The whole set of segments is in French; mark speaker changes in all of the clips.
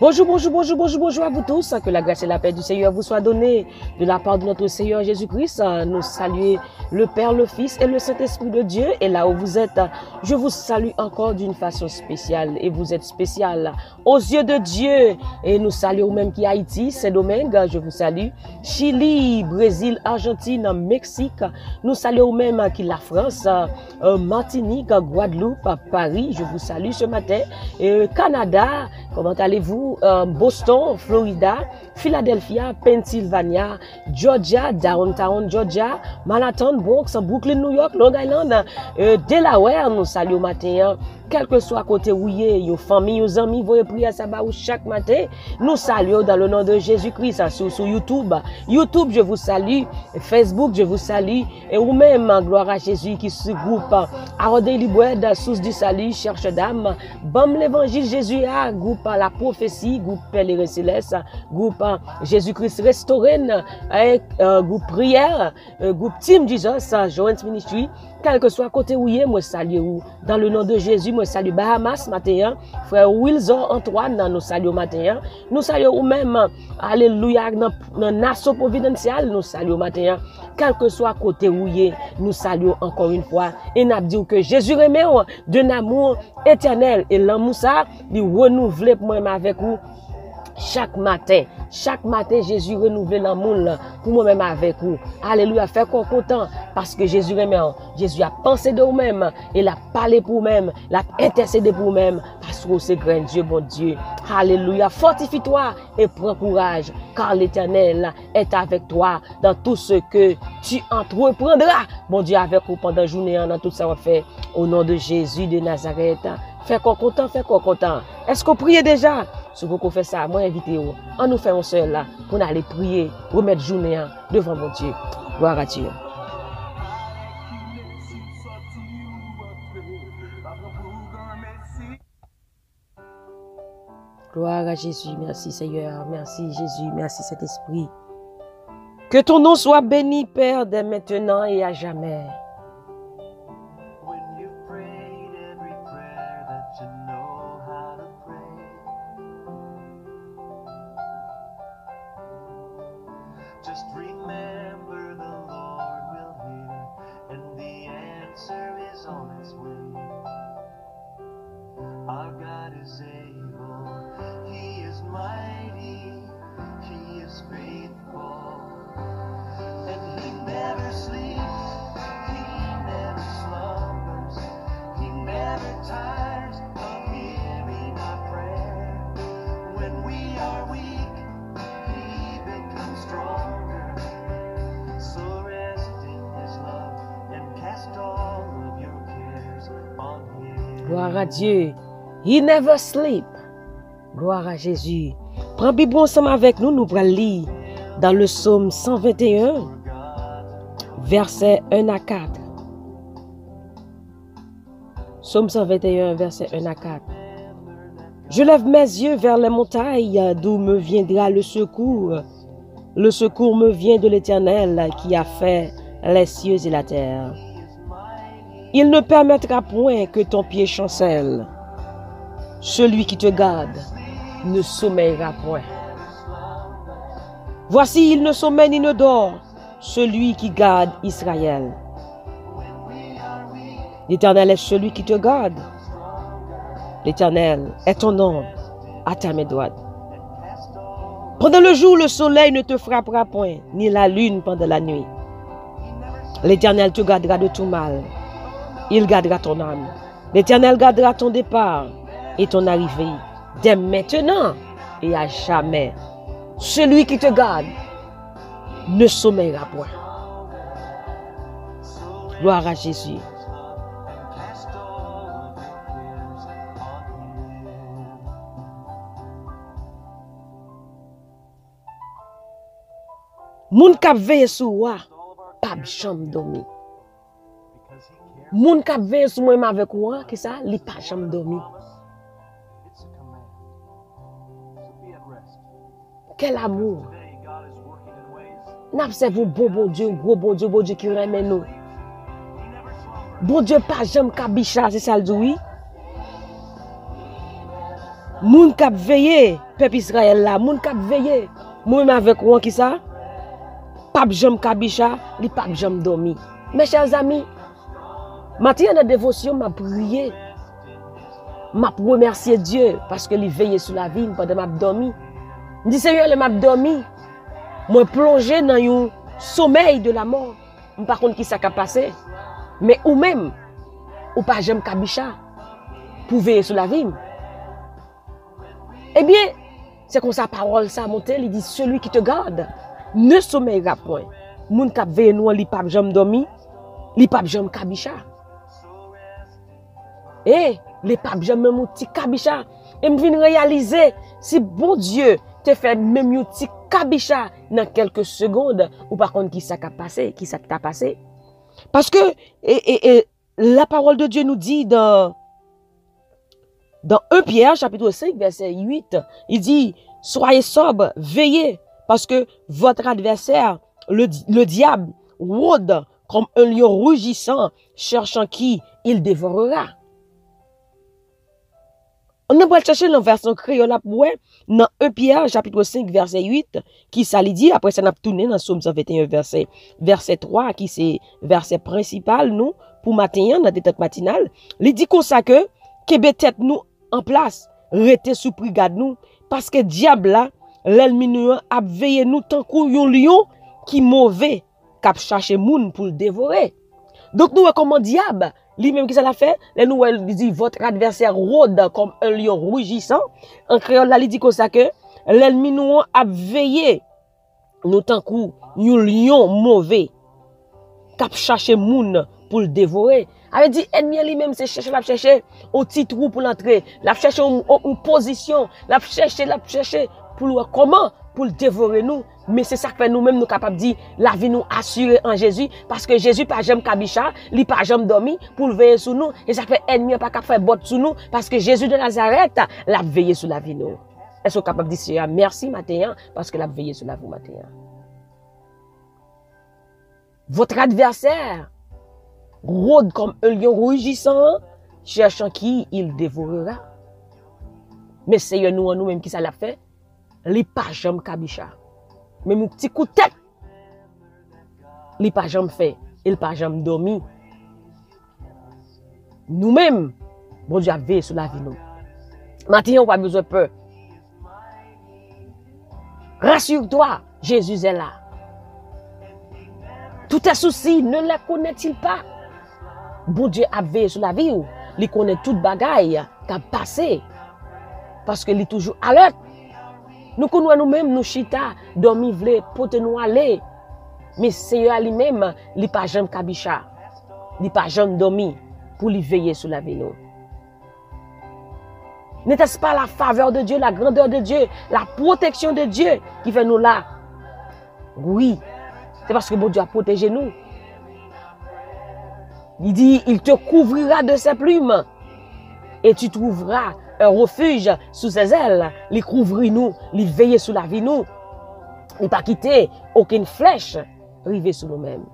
Speaker 1: Bonjour, bonjour, bonjour, bonjour, bonjour à vous tous. Que la grâce et la paix du Seigneur vous soient données de la part de notre Seigneur Jésus-Christ. Nous saluons le Père, le Fils et le Saint-Esprit de Dieu. Et là où vous êtes, je vous salue encore d'une façon spéciale. Et vous êtes spécial aux yeux de Dieu. Et nous saluons même qui Haïti, Saint-Domingue, je vous salue. Chili, Brésil, Argentine, Mexique. Nous saluons même qui la France, Martinique, Guadeloupe, Paris. Je vous salue ce matin. Canada, comment allez-vous? Boston, Florida, Philadelphia, Pennsylvania, Georgia, Downtown Georgia, Manhattan, Bronx, Brooklyn, New York, Long Island, Delaware, nous saluons matin. Quel que soit côté où y est, vos familles, vos amis, vos prières, ça va chaque matin. Nous saluons dans le nom de Jésus-Christ sur YouTube. YouTube, je vous salue. Facebook, je vous salue. Et vous-même, gloire à Jésus qui se groupe. Arrodé Liboued, source du salut, cherche d'âme. Bam l'évangile Jésus a, groupe la prophétie, groupe Père Céleste, groupe Jésus-Christ restauré, groupe prière, groupe Team Jesus, Joint Ministry. Quel que soit côté où y est, moi salue vous. Dans le nom de Jésus, moi salue Bahamas matin, frère Wilson Antoine, nous saluons matin. Nous saluons ou même, alléluia, dans Nassau providentiel, nous saluons matin. Quel que soit côté où y est, nous saluons encore une fois. Et nous disons que Jésus remet d'un amour éternel. Et l'amour ça, il renouvelle pour moi avec vous. Chaque matin, Jésus renouvelle l'amour pour moi-même avec vous. Alléluia, faites qu'on content parce que Jésus remet. Jésus a pensé de vous-même, il a parlé pour vous-même, il a intercédé pour vous-même parce que c'est grand Dieu, bon Dieu. Alléluia, fortifie-toi et prends courage car l'Éternel est avec toi dans tout ce que tu entreprendras. Bon Dieu avec vous pendant la journée, dans tout ça on fait au nom de Jésus de Nazareth. Faites qu'on content, faites qu'on content. Est-ce qu'on prie déjà? Si vous faites ça, moi invitez-vous. On nous fait un seul là pour aller prier, remettre journée devant mon Dieu. Gloire à Dieu. Gloire à Jésus. Merci Seigneur. Merci Jésus. Merci Saint-Esprit. Que ton nom soit béni, Père, dès maintenant et à jamais.
Speaker 2: Just remember the Lord will hear, and the answer is on its way. Our God is able, He is mighty, He is faithful, and He never sleeps, He never slumbers, He never tires of hearing our prayer. When we are weak, He becomes strong.
Speaker 1: Gloire à Dieu. He never sleep. Gloire à Jésus. Prends Bible ensemble avec nous, nous allons lire dans le psaume 121, versets 1 à 4. Psaume 121, versets 1 à 4. Je lève mes yeux vers les montagnes, d'où me viendra le secours. Le secours me vient de l'Éternel qui a fait les cieux et la terre. Il ne permettra point que ton pied chancelle. Celui qui te garde ne sommeillera point. Voici, il ne sommeille ni ne dort, celui qui garde Israël. L'Éternel est celui qui te garde. L'Éternel est ton nom à ta main droite. Pendant le jour, le soleil ne te frappera point, ni la lune pendant la nuit. L'Éternel te gardera de tout mal. Il gardera ton âme. L'Éternel gardera ton départ et ton arrivée, dès maintenant et à jamais. Celui qui te garde ne sommeillera point. Gloire à Jésus. Moun kap veye sou wa, pa b'cham dormi. Moun kap veye sou moi avec wa, ki sa, li pa cham dormi. Quel amour. N'observons bon Dieu, gros bon Dieu qui remet nous. Bon Dieu pas jamais kabicha, c'est ça le dit oui. Moun kap veillé, peuple Israël là, moun kap veillé. Moi-même avec moi qui ça? Pape Jam Kabicha, li pape Jam dormi. Mes chers amis, matin dans dévotion, m'a prié. M'a remercié Dieu parce que il veillé sur la vie pendant m'a dormi. Je dis Seigneur, le m'a dormi. Moi plongé dans un sommeil de la mort. Par contre qui ça a passé. Mais ou même ou pas Jam Kabicha pour veiller sur la vie. Eh bien, c'est comme sa parole ça monte, il dit celui qui te garde ne sommeillera point. Moun k'ap veille nous li pape Jam dormi, li pape Jam Kabicha. Et les papes Jam même petit Kabicha et me vinn réaliser si bon Dieu te fait même un petit Kabicha dans quelques secondes ou par contre qui ça t'a passé, qui ça t'a passé. Parce que la parole de Dieu nous dit dans 1 Pierre chapitre 5 verset 8, il dit soyez sobres, veillez parce que votre adversaire le diable rôde comme un lion rugissant cherchant qui il dévorera. On va chercher dans la version créole dans 1 Pierre chapitre 5 verset 8 qui ça lui dit après ça n'a tourné dans Somme 121 verset 3 qui c'est verset principal nous pour matin dans détente matinale, il dit comme ça que tête nous en place, rester sous brigade nous parce que diable là l'ennemi nous a veillé nous tant qu'un lion qui mauvais cap chercher moun pour le dévorer. Donc nous comme diable lui-même qui ça l'a fait, les nous dit votre adversaire rôde comme un lion rugissant. En créole là, il dit comme ça que l'ennemi nous a veillé nous tant qu'un lion mauvais cap chercher moun pour le dévorer. Avait dit ennemi lui-même c'est chercher un petit trou pour l'entrer, l'a chercher une position, l'a chercher pour comment pour le dévorer nous. Mais c'est ça que nous-mêmes nous capables de dire la vie nous assurée en Jésus parce que Jésus pas jamais Kabicha, il pas jamais dormi pour veiller sur nous et ça fait ennemi pas capable faire botte sur nous parce que Jésus de Nazareth l'a veillé sur la vie nous. Est-ce que capable de dire merci matin parce que l'a veillé sur la vie matin. Votre adversaire rôde comme un lion rugissant cherchant qui il dévorera. Mais c'est nous-mêmes qui ça l'a fait, il pas jamais Kabicha. Même un petit coup de tête, il n'a pas jamais fait, il n'a pas jamais dormi. Nous-mêmes, bon Dieu a veillé sur la vie nous. Maintenant, on n'a pas besoin de peur. Rassure-toi, Jésus est là. Tous tes soucis, ne les connaît-il pas? Bon Dieu a veillé sur la vie, il connaît toute bagaille qui a passé. Parce qu'il est toujours alerte. Nous connaissons nous-mêmes, nous chita, dormi vle, pote nous aller. Mais Seigneur lui-même, il n'a pas jamais Kabicha. Il n'a pas jamais dormi pour lui veiller sur la vie nous. N'était-ce pas la faveur de Dieu, la grandeur de Dieu, la protection de Dieu qui fait nous là? Oui, c'est parce que bon Dieu a protégé nous. Il dit, il te couvrira de ses plumes et tu trouveras un refuge sous ses ailes. Il couvrit nous, il veille sur la vie nous. Il n'a pas quitté aucune flèche rivée sur nous-mêmes.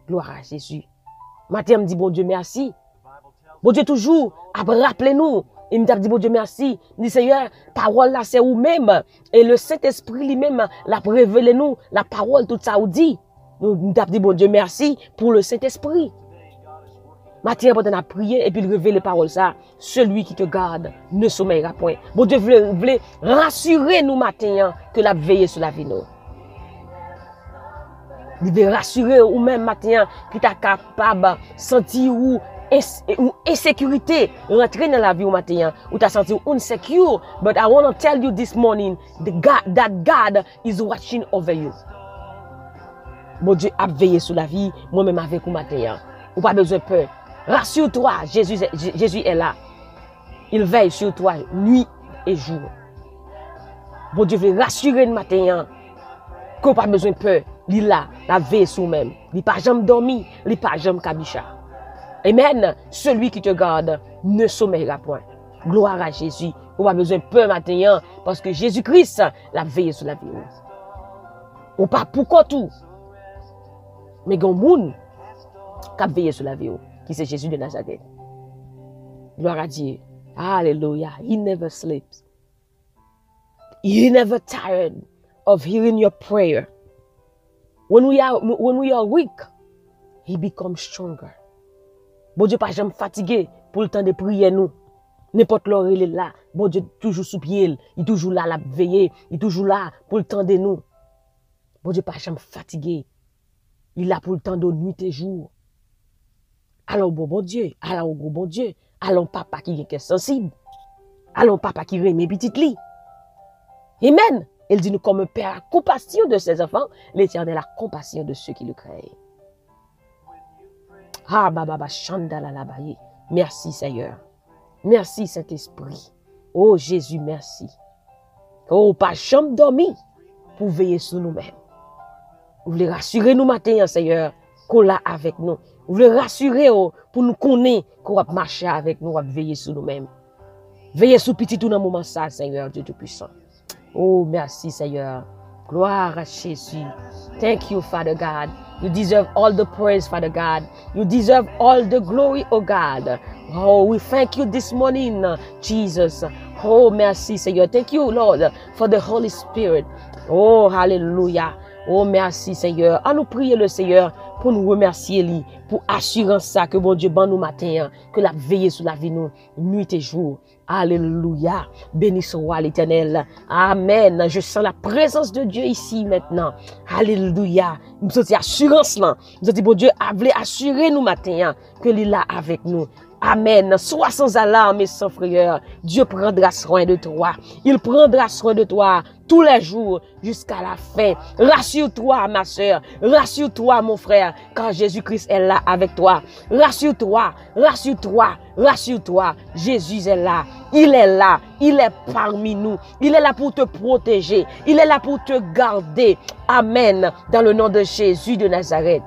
Speaker 1: Gloire à Jésus. Matin, me dit bon Dieu merci. Bon Dieu toujours a rappelé nous. Il me dit bon Dieu merci. Il dit Seigneur, parole là c'est vous-même. Et le Saint-Esprit lui-même l'a révélé nous. La parole tout ça vous dit. Nous avons dit bon Dieu merci pour le Saint-Esprit. Matin, on a prié et puis il révèle les paroles ça. Celui qui te garde ne sommeillera point. Bon Dieu voulait rassurer nous matin que la veille sur la vie nous. Il veut rassurer ou même matin qui t'a capable de sentir ou insécurité rentrer dans la vie au matin ou t'as senti insecure. But I want to tell you this morning that God is watching over you. Bon Dieu a veillé sur la vie, moi-même avec vous matin. Ou pas besoin de peur. Rassure-toi, Jésus est là. Il veille sur toi nuit et jour. Bon Dieu veut rassurer le matin qu'on n'a pas besoin de peur. Il est là, la veille sur même. Il n'a pas jamais dormi, il n'a pas jamais Kabicha. Amen. Celui qui te garde ne sommeillera point. Gloire à Jésus. On n'a pas besoin de peur matin parce que Jésus-Christ l'a veillé sur la vie. On pas pour tout. Mais il y a un monde qui a veillé sur la vie, qui c'est Jésus de Nazareth. Gloire à Dieu. Hallelujah. He never sleeps. He never tired of hearing your prayer. When we are weak, he becomes stronger. Bon Dieu pas jamais fatigué pour le temps de prier nous. N'importe l'heure il est là. Bon Dieu toujours sous pied, il est toujours là la veiller, il est toujours là pour le temps de nous. Bon Dieu pas jamais fatigué. Il est là pour le temps de nuit et jour. Alors bon Dieu, alors bon Dieu, allons papa qui est sensible. Allons papa qui remet petite lit. Amen. Il dit nous comme un père a compassion de ses enfants, l'Éternel a compassion de ceux qui le créent. Ah baba chandala la baye. Merci Seigneur. Merci Saint-Esprit. Oh Jésus, merci. Oh pas chambre dormi pour veiller sur nous-mêmes. Vous voulez rassurer nous matin Seigneur qu'on l'a avec nous. Vous voulez rassurer pour nous connaître qu'on va marcher avec nous, on va veiller sur nous-mêmes. Veillez sur petit tout dans le moment ça Seigneur Dieu Tout-Puissant. Oh, merci, Seigneur. Gloire à Jésus. Thank you, Father God. You deserve all the praise, Father God. You deserve all the glory, oh God. Oh, we thank you this morning, Jesus. Oh, merci, Seigneur. Thank you, Lord, for the Holy Spirit. Oh, hallelujah. Oh, merci, Seigneur. À nous prier le Seigneur pour nous remercier lui, pour assurance ça que bon Dieu ban nous matin, que la veille sur la vie nous, nuit et jour. Alléluia. Béni soit l'Éternel. Amen. Je sens la présence de Dieu ici maintenant. Alléluia. Nous sommes assurance là. Nous sommes bon Dieu a voulu assurer nous matin que il est là avec nous. Amen. Sois sans alarme et sans frayeur. Dieu prendra soin de toi. Il prendra soin de toi tous les jours jusqu'à la fin. Rassure-toi, ma soeur. Rassure-toi, mon frère, quand Jésus-Christ est là avec toi. Rassure-toi, rassure-toi, rassure-toi. Jésus est là. Il est là. Il est parmi nous. Il est là pour te protéger. Il est là pour te garder. Amen. Dans le nom de Jésus de Nazareth.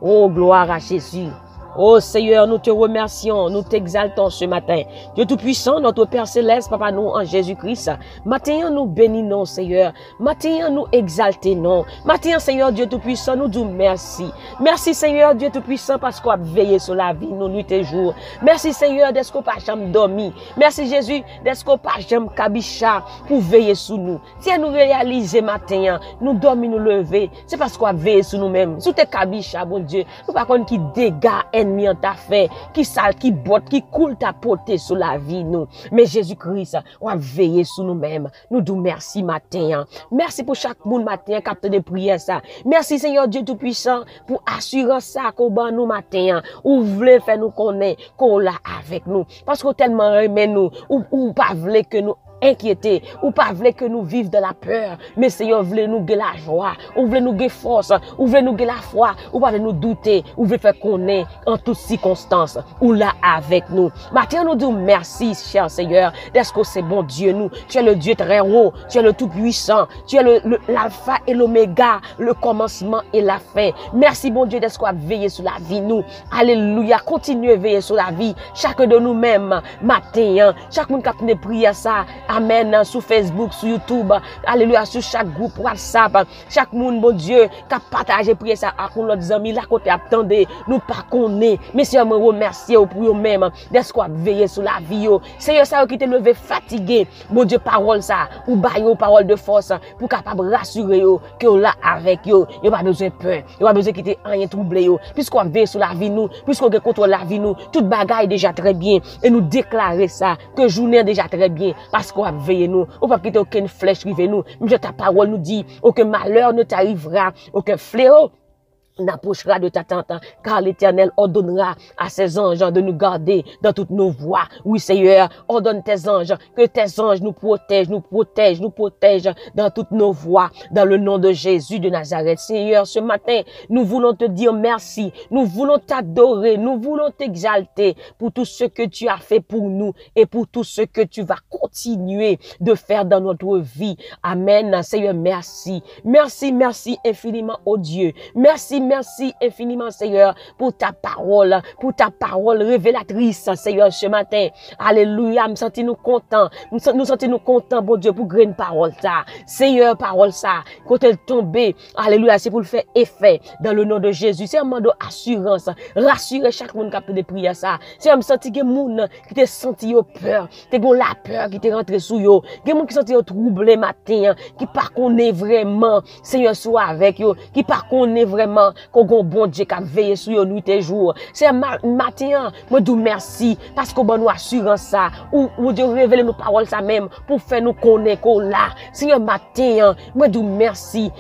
Speaker 1: Oh, gloire à Jésus. Oh Seigneur, nous te remercions, nous t'exaltons ce matin. Dieu Tout-Puissant, notre Père Céleste, Papa, nous en Jésus-Christ. Matin, nous bénissons, Seigneur. Matin, nous exaltons. Matin, Seigneur, Dieu Tout-Puissant, nous disons merci. Merci, Seigneur, Dieu Tout-Puissant, parce qu'on a veillé sur la vie, nous, nuit et jour. Merci, Seigneur, d'être qu'on pas jamais dormi. Merci, Jésus, d'être qu'on pas jamais cabicha pour veiller sur nous. Si nous réaliser matin, nous dormir, nous lever, c'est parce qu'on a veillé sur nous-mêmes. Sous tes cabicha, bon Dieu, nous pas contre qui dégâts ennemi en ta fait, qui sale, qui botte, qui coule ta portée sur la vie, nous. Mais Jésus-Christ, on va veiller sur nous-mêmes. Nous disons merci matin. Merci pour chaque monde matin, capte de prière ça. Merci Seigneur Dieu Tout-Puissant pour assurance ça qu'on ban nous matin. Ou voulez faire nous connaître qu'on l'a avec nous. Parce qu'on tellement aime nous, ou pas voulez que nous inquiéter, ou pas voulez que nous vivions de la peur, mais Seigneur voulez nous gagner la joie, ou voulez nous gagner force, ou voulez nous gagner la foi, ou pas nous douter, ou voulez faire connaître en toutes circonstances, ou là avec nous. Maintenant nous disons merci, cher Seigneur, d'être que c'est bon Dieu nous. Tu es le Dieu très haut, tu es le Tout-Puissant, tu es l'alpha et l'oméga, le commencement et la fin. Merci bon Dieu d'être qu'on a veillé sur la vie nous. Alléluia, continuez à veiller sur la vie, chacun de nous-mêmes, matin, chaque monde qui a prié prier ça. Amen. Sur Facebook, sur YouTube. Alléluia. Sur chaque groupe WhatsApp. Chaque monde, bon Dieu, qui a partagé prier ça à nos amis. Là, côté attendez. Nous pas connaît. Mais Seigneur, me remercier pour eux-mêmes. D'être quoi veiller sur la vie. Seigneur, ça qui te levé fatigué. Bon Dieu, parole ça. Ou baillot, parole de force. Pour capable rassurer que là avec yo. Yo pas besoin de peur. Yo pas besoin de quitter rien troublé yo. Puisqu'on veille sur la vie nous. Puisqu'on contrôle la vie nous. Toute bagaille déjà très bien. Et nous déclarer ça. Que journée déjà très bien. Parce qu'on va veiller nous, on va quitter aucune flèche rive nous. Mais ta parole nous dit, aucun malheur ne t'arrivera, aucun fléau n'approchera de ta tente, car l'Éternel ordonnera à ses anges de nous garder dans toutes nos voies. Oui, Seigneur, ordonne tes anges, que tes anges nous protègent, nous protègent, nous protègent dans toutes nos voies, dans le nom de Jésus de Nazareth. Seigneur, ce matin, nous voulons te dire merci, nous voulons t'adorer, nous voulons t'exalter pour tout ce que tu as fait pour nous et pour tout ce que tu vas continuer de faire dans notre vie. Amen. Seigneur, merci. Merci, merci infiniment, oh Dieu. Merci, merci infiniment, Seigneur, pour ta parole révélatrice, Seigneur, ce matin. Alléluia, nous sentons contents, nous sentons contents, bon Dieu, pour grande parole, ça. Seigneur, parole, ça, quand elle tombe, alléluia, c'est pour le faire effet dans le nom de Jésus. C'est un moment d'assurance, rassurer chaque monde qui a fait des prières, ça. C'est un senti que monde qui te senti peur, te gon la peur qui te rentré sous yo, que monde qui senti troublé matin, qui pas connaît vraiment, Seigneur, soit avec yo, qui pas connaît vraiment qu'on gon bon Dieu qui a veillé sur yo nuit et jour. C'est un matin, moi dis merci parce qu'on nous assurance ça, ou Dieu révèle nos paroles ça même pour faire nous connaître qu'on là. Seigneur, matin, moi dis merci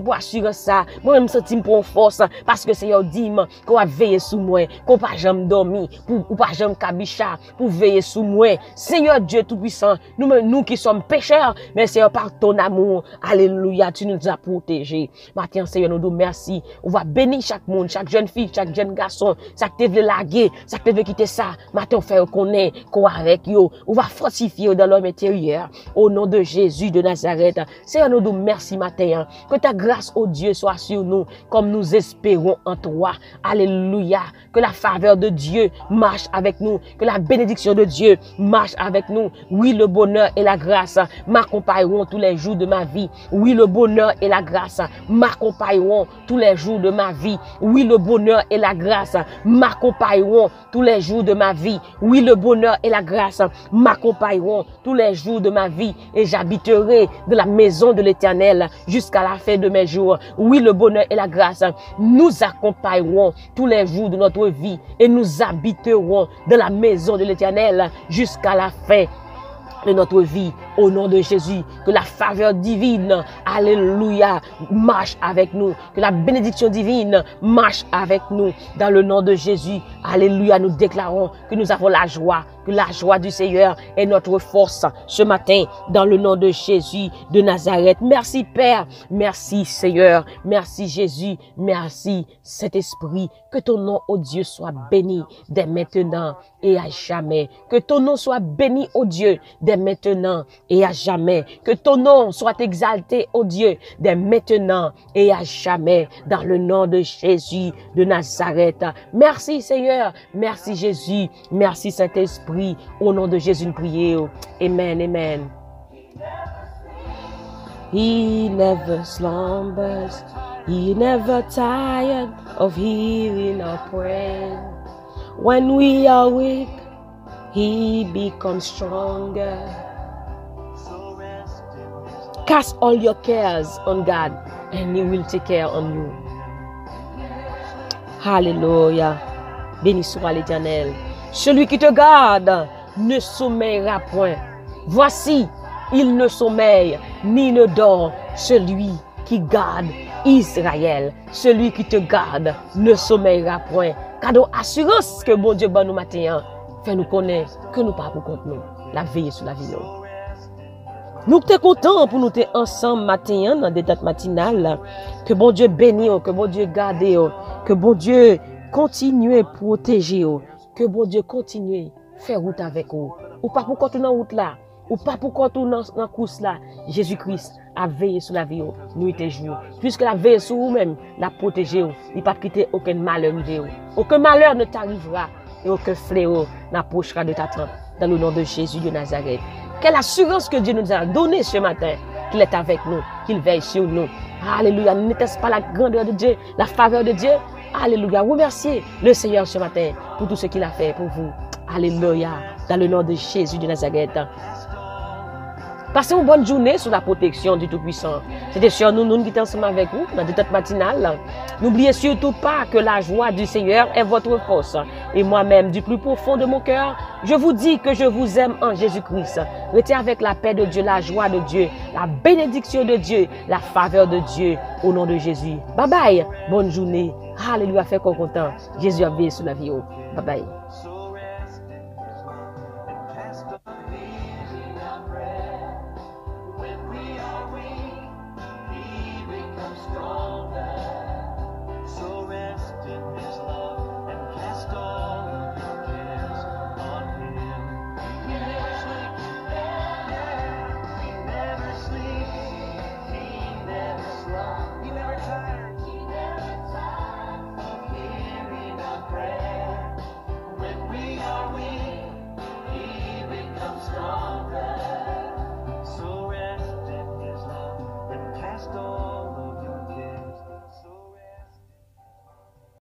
Speaker 1: pour assurer ça. Moi même senti pour force parce que Seigneur dit qu'on va veiller sur moi, qu'on pas jamais dormir, ou pas jamais cabicha pour veiller sur moi. Seigneur Dieu tout puissant, nous qui sommes pécheurs, mais Seigneur par ton amour, alléluia, tu nous as protégés. Matin Seigneur, nous disons merci. On va bénir chaque monde, chaque jeune fille, chaque jeune garçon, chaque te veut laguer, chaque te veut quitter ça. Matin on fait reconnaître qu'on avec yo. On va fortifier dans l'homme intérieur. Au nom de Jésus de Nazareth. Seigneur, nous disons merci matin. Que ta grâce, oh Dieu, soit sur nous comme nous espérons en toi. Alléluia. Que la faveur de Dieu marche avec nous. Que la bénédiction de Dieu marche avec nous. Oui, le bonheur et la grâce m'accompagneront tous les jours de ma vie. Oui, le bonheur et la grâce m'accompagneront tous les jours de ma vie. Oui, le bonheur et la grâce m'accompagneront tous les jours de ma vie. Oui, le bonheur et la grâce m'accompagneront tous les jours de ma vie. Et j'habiterai de la maison de l'Éternel jusqu'à la fin de mes jours. Oui, le bonheur et la grâce nous accompagneront tous les jours de notre vie. Et nous habiterons de la maison de l'Éternel jusqu'à la fin de notre vie, au nom de Jésus. Que la faveur divine, alléluia, marche avec nous. Que la bénédiction divine marche avec nous. Dans le nom de Jésus, alléluia, nous déclarons que nous avons la joie. Que la joie du Seigneur est notre force ce matin, dans le nom de Jésus de Nazareth. Merci Père, merci Seigneur, merci Jésus, merci Saint-Esprit. Que ton nom, ô Dieu, soit béni dès maintenant et à jamais. Que ton nom soit béni, ô Dieu, dès maintenant et à jamais. Que ton nom soit exalté, ô Dieu, dès maintenant et à jamais, dans le nom de Jésus de Nazareth. Merci Seigneur, merci Jésus, merci Saint-Esprit. Au nom de Jésus, nous prions. Amen, amen. He never slumbers, he never tired of hearing our prayer. When we are weak, he becomes stronger. Cast all your cares on God, and he will take care on you. Hallelujah. Béni soit l'Éternel. Celui qui te garde ne sommeillera point. Voici, il ne sommeille ni ne dort. Celui qui garde Israël, celui qui te garde ne sommeillera point. Cadeau assurance que bon Dieu ban nous matin, fait nous connaître que nous pas pour compte nous. La veille sur la vie nous. Nous sommes contents pour nous être ensemble matin dans des dates matinales. Que bon Dieu bénisse, que bon Dieu garde, que bon Dieu continue à protéger. Que bon Dieu continue à faire route avec vous. Ou pas pour continuer dans route là. Ou pas pour continuer dans la course là. Jésus-Christ a veillé sur la vie, nuit et jour. Puisque la veille sur vous-même, la protéger, il ne va pas quitter aucun malheur. Aucun malheur ne t'arrivera et aucun fléau n'approchera de ta tente. Dans le nom de Jésus de Nazareth. Quelle assurance que Dieu nous a donnée ce matin. Qu'il est avec nous, qu'il veille sur nous. Alléluia. N'était-ce pas la grandeur de Dieu, la faveur de Dieu? Alléluia. Remerciez le Seigneur ce matin pour tout ce qu'il a fait pour vous. Alléluia. Dans le nom de Jésus de Nazareth. Passez une bonne journée sous la protection du Tout-Puissant. C'était sur nous qui sommes ensemble avec vous dans des têtes matinales. N'oubliez surtout pas que la joie du Seigneur est votre force. Et moi-même, du plus profond de mon cœur, je vous dis que je vous aime en Jésus-Christ. Restez avec la paix de Dieu, la joie de Dieu, la bénédiction de Dieu, la faveur de Dieu au nom de Jésus. Bye bye. Bonne journée. Alléluia. Fait qu'on content. Jésus a veillé sur la vie. Bye bye.